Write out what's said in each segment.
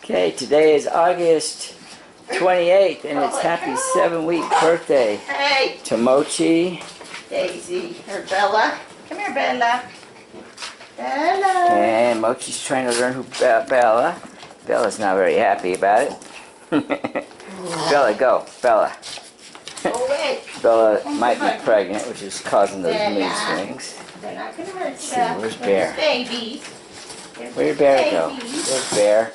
Okay, today is August 28th, and it's happy 7-week birthday to Mochi. Daisy, or Bella. Come here, Bella. Bella. And Mochi's trying to learn who Bella. Bella's not very happy about it. Bella, go. Bella. Away. Bella might be pregnant, which is causing those mood swings. They're not going to hurt you. See, where's Bear? Babies. Where'd Bear go? There's Bear.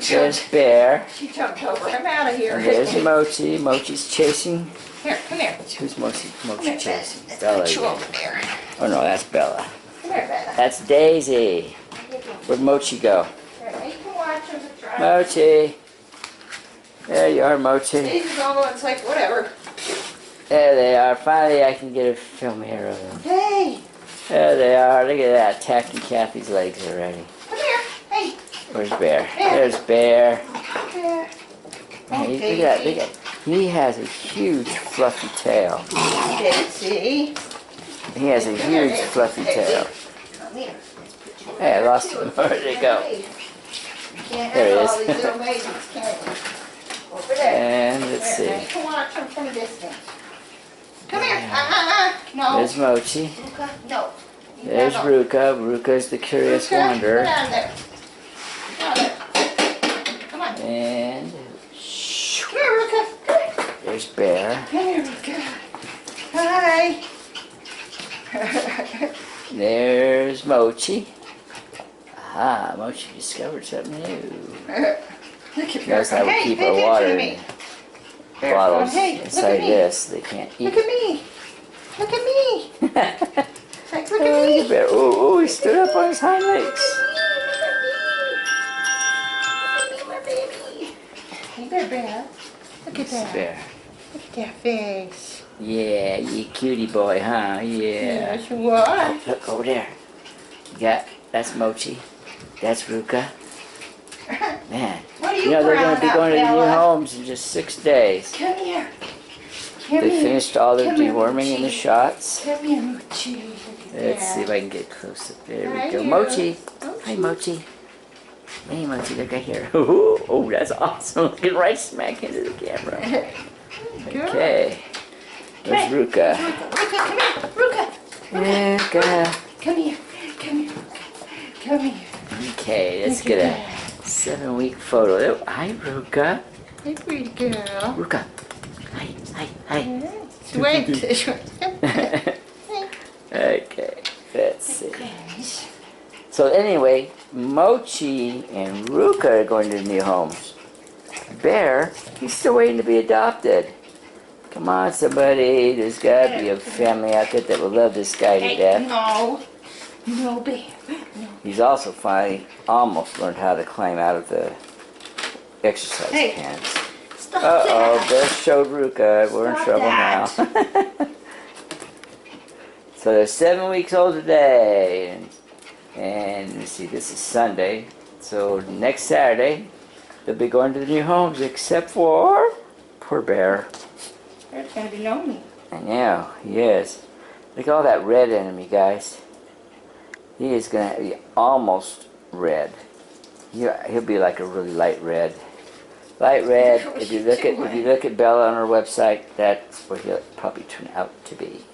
There's Bear. She jumped over. I'm out of here. And there's Mochi. Mochi's chasing. Here, come here. Who's Mochi chasing? Let's Bella put you again. over there. Oh no, that's Bella. Come here, Bella. That's Daisy. Where'd Mochi go? Here, you can watch them try. Mochi. There you are, Mochi. Daisy's all it's like, whatever. There they are. Finally, I can get a film here of them. Hey. There they are. Look at that. Attacking Kathy's legs already. Come here. Hey. Where's Bear? There's Bear. Bear. Hey, look at that. He has a huge fluffy tail. Daisy. He has a huge fluffy tail. Come here. Hey, I lost him. Where'd he go? Can't There he have is. all these little babies, can you? Over there. And let's There, see. You can watch them from a distance. Come here. No. There's Mochi. Ruka, no. You There's cannot. Ruka. Ruka's the curious Ruka, wanderer. Go down there. Down there. Come on. And Come here, Ruka. Come here. there's Bear. Come here, Ruka. Hi. There's Mochi. Aha, Mochi discovered something new. Look at Knows how we Hey, keep pay our attention water to in me. bottles Hey, look inside at me. this. They can't eat. Look at me. Look at me. Like, look at Oh, me. the bear. Ooh, he stood up on his hind legs. Look at me, my baby. Hey there, Bear. Look at It's that. Bear. Look at that face. Yeah, you cutie boy, huh? Yeah. Yes, what? Look over there. That's Mochi. That's Ruka. Man, What are you they're going to be going to the new Bella? homes in just 6 days. Come here. Come They here. finished all their Come here, deworming and the Mochi. shots. Come here, Mochi. Look at Let's that. see if I can get close up. There Hi, we go. you. Mochi. Mochi. Hi, Mochi. Hey, Mochi, look right here. Oh, that's awesome. Looking right smack into the camera. Good. Okay. There's Ruka. Ruka, come here. Ruka. Ruka. Come here. Come here, Ruka. Come here. Okay, let's Look get at a 7-week photo. Oh, hi, Ruka. Hey, pretty girl. Ruka. Hi. Sweet. Okay, let's see. So anyway, Mochi and Ruka are going to new homes. Bear, he's still waiting to be adopted. Come on, somebody. There's got to be a family out there that will love this guy to death. No. No, Bear. No. He's also finally almost learned how to climb out of the exercise Hey. pants. Stop Uh-oh, that. Bear showed Ruka. We're in Stop trouble that. now. So they're 7 weeks old today. And let's see, this is Sunday. So next Saturday, they'll be going to the new homes, except for poor Bear. Bear's gonna be lonely. I know, he is. Look at all that red in him, you guys. He is going to be almost red. He'll be like a really light red. Light red. If you look at Bella on her website, that's what he'll probably turn out to be.